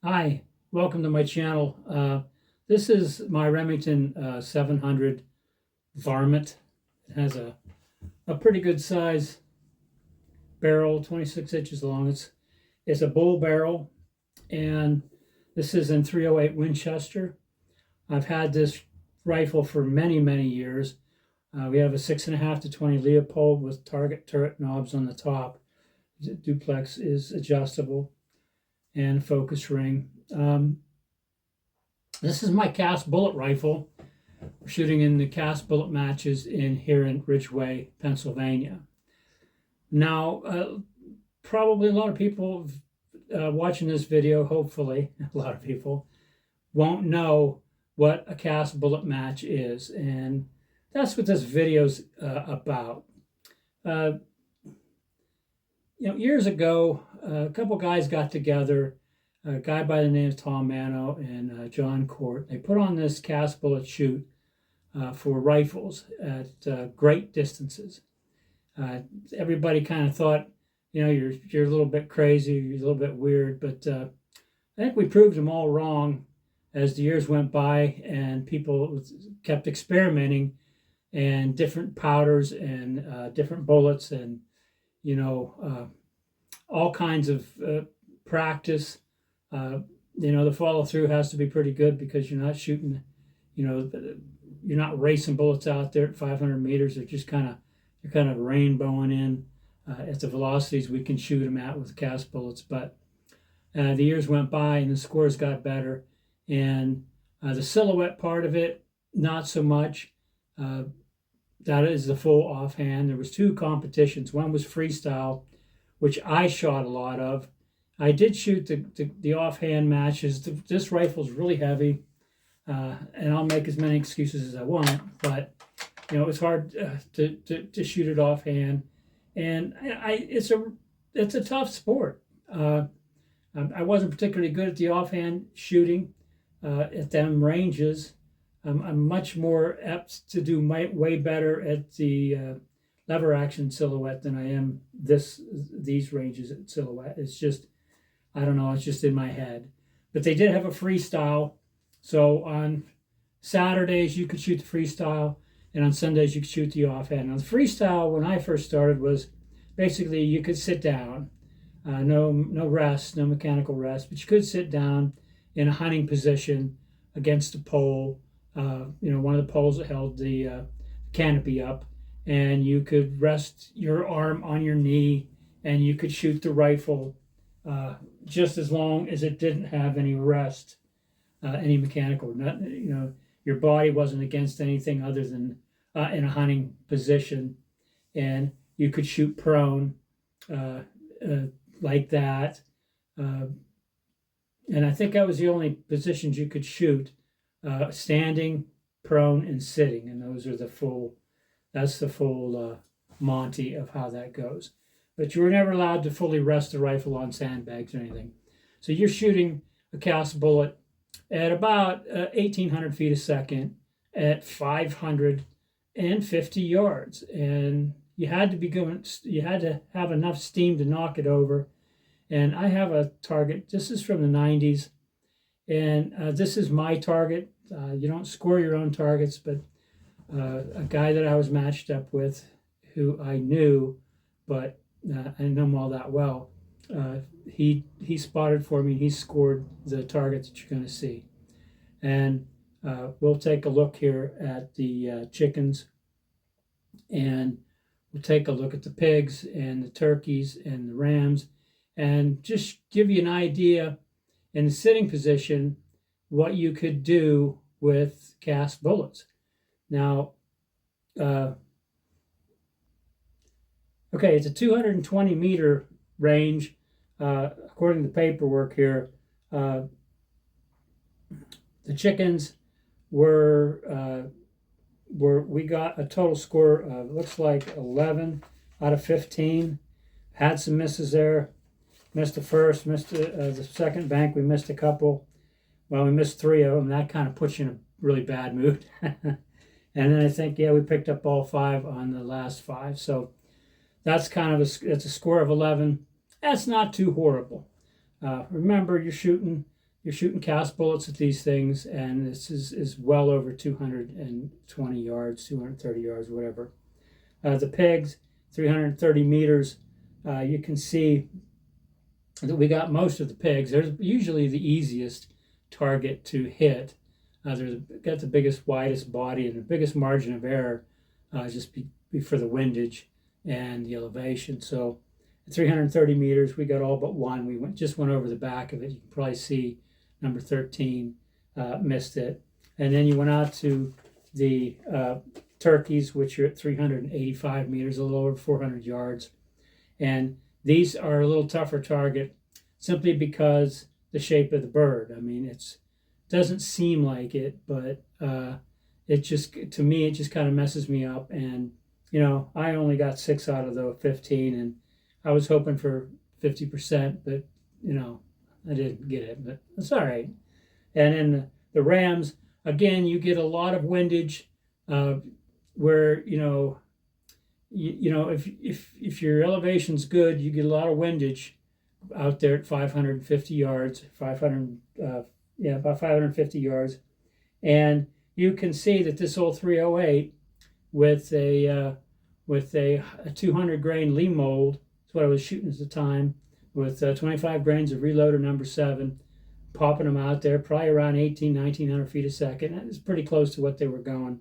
Hi, welcome to my channel. This is my Remington 700 varmint. It has a pretty good size barrel, 26 inches long. It's a bull barrel, and this is in 308 Winchester. I've had this rifle for many years. We have a 6.5 to 20 Leopold with target turret knobs on the top. The duplex is adjustable and focus ring. This is my cast bullet rifle. We're shooting in the cast bullet matches here in Ridgeway, Pennsylvania. Now, probably a lot of people watching this video, hopefully, a lot of people, won't know what a cast bullet match is, and that's what this video's about. Years ago, a couple guys got together, a guy by the name of Tom Mano and John Court. They put on this cast bullet shoot for rifles at great distances. Everybody kind of thought, you're a little bit crazy, you're a little bit weird, but I think we proved them all wrong as the years went by and people kept experimenting and different powders and different bullets and all kinds of practice. The follow through has to be pretty good because you're not shooting, you're not racing bullets out there at 500 meters. They're just you're kind of rainbowing in at the velocities we can shoot them at with cast bullets. But the years went by and the scores got better, and the silhouette part of it, not so much. That is the full offhand. There was two competitions. One was freestyle, which I shot a lot of. I did shoot the offhand matches. This rifle's really heavy, and I'll make as many excuses as I want, but it's hard to shoot it offhand, and it's a tough sport. I wasn't particularly good at the offhand shooting at them ranges. I'm much more apt to do way better at the lever action silhouette than I am these ranges at silhouette. It's just, I don't know, it's just in my head. But they did have a freestyle. So on Saturdays you could shoot the freestyle, and on Sundays you could shoot the offhand. Now the freestyle, when I first started, was basically you could sit down, no rest, no mechanical rest, but you could sit down in a hunting position against a pole. One of the poles that held the canopy up, and you could rest your arm on your knee and you could shoot the rifle just as long as it didn't have any rest, any mechanical. Your body wasn't against anything other than in a hunting position, and you could shoot prone like that. And I think that was the only positions you could shoot. Standing, prone, and sitting, and those are that's the full Monty of how that goes. But you were never allowed to fully rest the rifle on sandbags or anything. So you're shooting a cast bullet at about 1,800 feet a second at 550 yards, and you had to have enough steam to knock it over. And I have a target. This is from the 90s. And this is my target. You don't score your own targets, but a guy that I was matched up with, who I knew, but I didn't know him all that well, he spotted for me. He scored the target that you're going to see. And we'll take a look here at the chickens, and we'll take a look at the pigs and the turkeys and the rams, and just give you an idea in the sitting position what you could do with cast bullets. Now, okay, it's a 220 meter range, according to the paperwork here. The chickens we got a total score of, looks like 11 out of 15. Had some misses there. Missed the first, missed the second bank. We missed a couple. Well, we missed 3 of them. That kind of puts you in a really bad mood. And then I think, we picked up all 5 on the last 5. So that's it's a score of 11. That's not too horrible. Remember, you're shooting you're shooting cast bullets at these things, and this is well over 220 yards, 230 yards, whatever. The pigs, 330 meters. You can see that we got most of the pigs. They're usually the easiest target to hit. They've got the biggest, widest body and the biggest margin of error, just be for the windage and the elevation. So 330 meters, we got all but one. We just went over the back of it. You can probably see number 13 missed it. And then you went out to the turkeys, which are at 385 meters, a little over 400 yards. And these are a little tougher target simply because the shape of the bird. I mean, it doesn't seem like it, but it just, to me, it just kind of messes me up. And, you know, I only got 6 out of the 15, and I was hoping for 50%, but, you know, I didn't get it, but it's all right. And in the rams, again, you get a lot of windage where, you know, if your elevation's good, you get a lot of windage out there at 550 yards, about 550 yards. And you can see that this old 308 with a 200 grain Lee mold, that's what I was shooting at the time, with 25 grains of reloader number 7, popping them out there, probably around 1900 feet a second. That is pretty close to what they were going.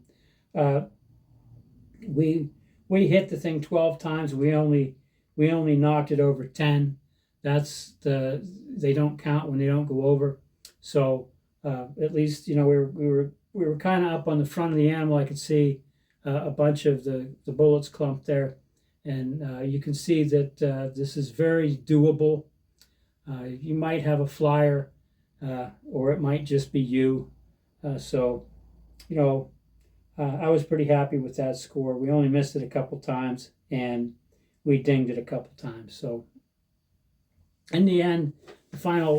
We hit the thing 12 times. We only knocked it over 10. They don't count when they don't go over. So at least, you know, we were kind of up on the front of the animal. I could see a bunch of the bullets clumped there, and you can see that this is very doable. You might have a flyer, or it might just be you. So, you know, I was pretty happy with that score. We only missed it a couple times, and we dinged it a couple times. So, in the end, the final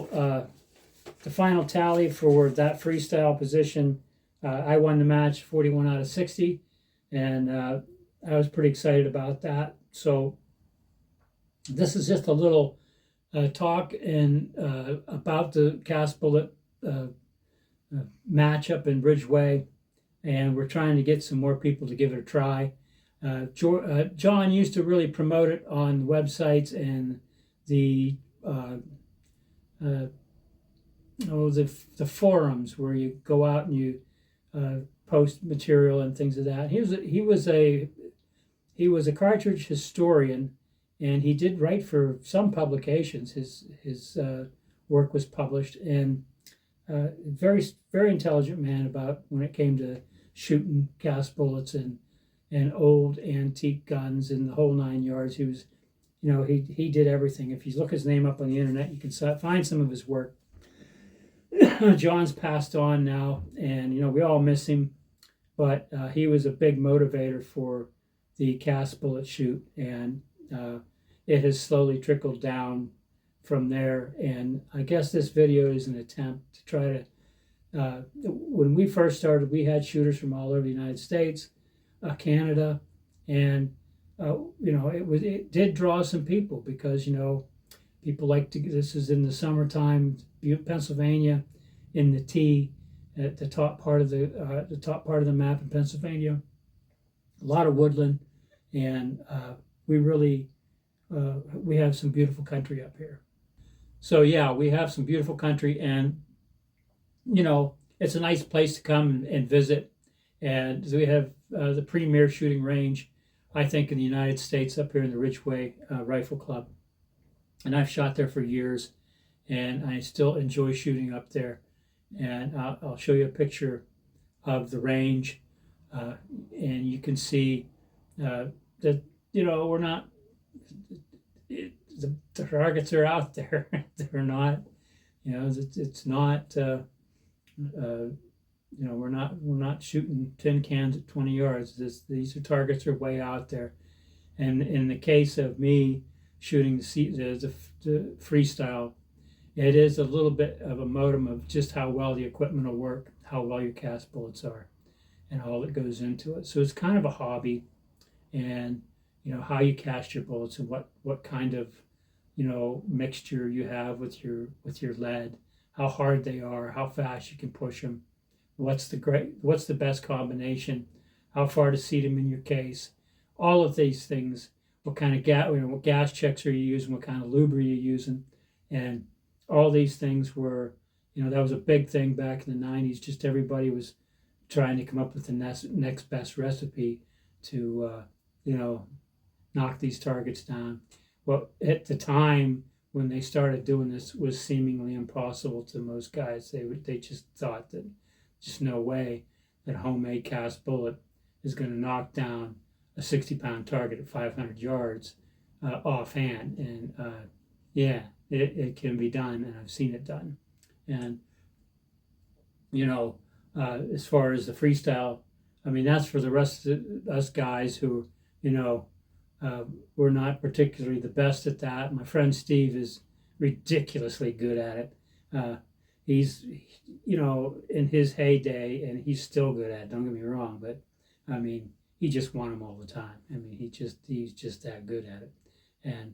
tally for that freestyle position, I won the match 41 out of 60, and I was pretty excited about that. So, this is just a little talk and about the cast bullet match up in Ridgeway, and we're trying to get some more people to give it a try. John used to really promote it on websites and the forums where you go out and you post material and things of that. He was a cartridge historian, and he did write for some publications. His work was published, and very, very intelligent man about when it came to shooting cast bullets and old antique guns and the whole 9 yards. He was, you know, he did everything. If you look his name up on the internet, you can find some of his work. John's passed on now, and, you know, we all miss him, but he was a big motivator for the cast bullet shoot, and it has slowly trickled down from there. And I guess this video is an attempt to try to, when we first started, we had shooters from all over the United States, Canada, and you know, it did draw some people because, you know, people like to. This is in the summertime, Pennsylvania, in the T, at the top part of the map in Pennsylvania. A lot of woodland, and we have some beautiful country up here. So yeah, we have some beautiful country, and, you know, it's a nice place to come and visit. And we have the premier shooting range, I think, in the United States, up here in the Ridgeway Rifle Club. And I've shot there for years, and I still enjoy shooting up there. And I'll show you a picture of the range, and you can see that, you know, we're not, the targets are out there. They're not, you know, it's not, you know, we're not shooting tin cans at 20 yards. These targets are way out there. And in the case of me shooting the freestyle, it is a little bit of a modem of just how well the equipment will work, how well your cast bullets are, and all that goes into it. So it's kind of a hobby, and, you know, how you cast your bullets and what kind of, you know, mixture you have with your lead, how hard they are, how fast you can push them, what's the best combination, how far to seat them in your case, all of these things, what kind of gas, what gas checks are you using, what kind of lube are you using, and all these things were, that was a big thing back in the 90s. Just everybody was trying to come up with the next best recipe to, knock these targets down. Well, at the time when they started doing this was seemingly impossible to most guys. They just thought that just no way that homemade cast bullet is going to knock down a 60-pound target at 500 yards offhand. And yeah, it can be done, and I've seen it done. And as far as the freestyle, I mean, that's for the rest of us guys who, we're not particularly the best at that. My friend Steve is ridiculously good at it. He's, in his heyday, and he's still good at it, don't get me wrong, but I mean, he just won them all the time. I mean, he's just that good at it. And,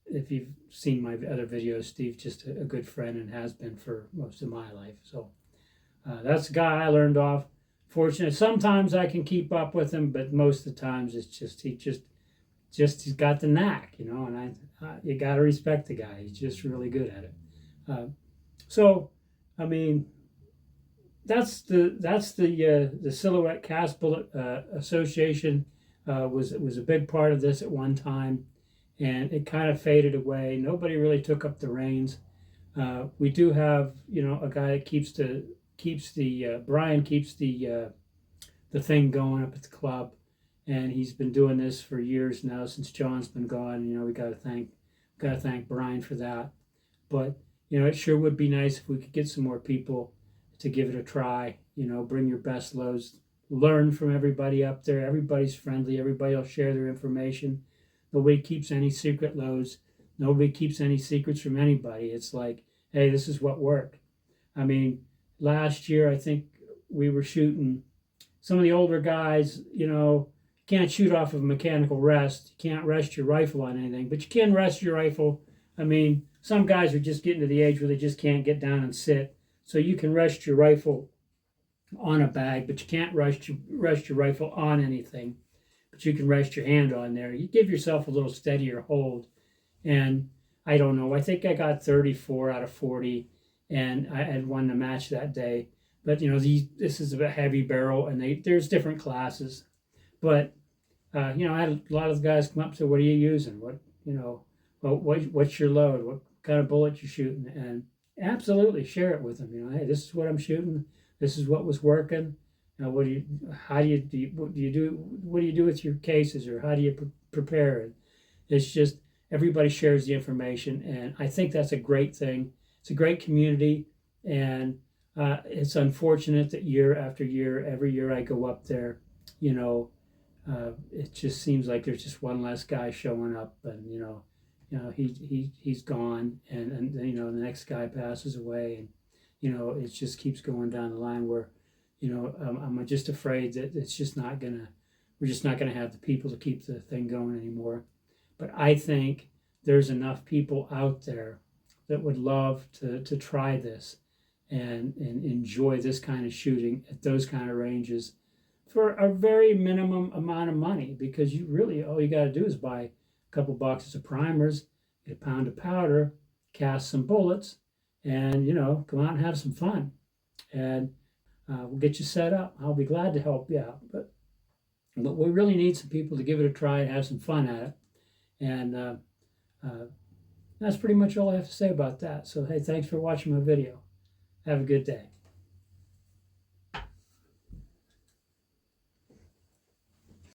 if you've seen my other videos, Steve's just a good friend and has been for most of my life. So that's the guy I learned off. Fortunate. Sometimes I can keep up with him, but most of the times it's just he's got the knack, and you got to respect the guy. He's just really good at it. So, I mean, that's the Silhouette Cast Bullet Association was a big part of this at one time, and it kind of faded away. Nobody really took up the reins. We do have a guy that Brian keeps the thing going up at the club, and he's been doing this for years now since John's been gone. We got to thank Brian for that. But it sure would be nice if we could get some more people to give it a try. Bring your best loads, learn from everybody up there. Everybody's friendly. Everybody will share their information. Nobody keeps any secret loads. Nobody keeps any secrets from anybody. It's like, hey, this is what worked. I mean, last year, I think we were shooting some of the older guys, can't shoot off of a mechanical rest. You can't rest your rifle on anything, but you can rest your rifle. I mean, some guys are just getting to the age where they just can't get down and sit. So you can rest your rifle on a bag, but you can't rest your rifle on anything. But you can rest your hand on there. You give yourself a little steadier hold. And I don't know, I think I got 34 out of 40. And I had won the match that day. But this is a heavy barrel, and there's different classes. But I had a lot of guys come up and say, "What are you using? What's your load? What kind of bullet you shooting?" And absolutely share it with them. Hey, this is what I'm shooting. This is what was working. What do you do with your cases, or how do you prepare it? It's just everybody shares the information, and I think that's a great thing. It's a great community, and it's unfortunate that year after year, every year I go up there, it just seems like there's just one less guy showing up, and he's gone, and the next guy passes away, and it just keeps going down the line where, I'm just afraid that we're just not gonna have the people to keep the thing going anymore. But I think there's enough people out there that would love to try this and enjoy this kind of shooting at those kind of ranges for a very minimum amount of money, because all you got to do is buy a couple boxes of primers, get a pound of powder, cast some bullets, and come out and have some fun. And we'll get you set up. I'll be glad to help you out. But we really need some people to give it a try and have some fun at it. And that's pretty much all I have to say about that. So, hey, thanks for watching my video. Have a good day.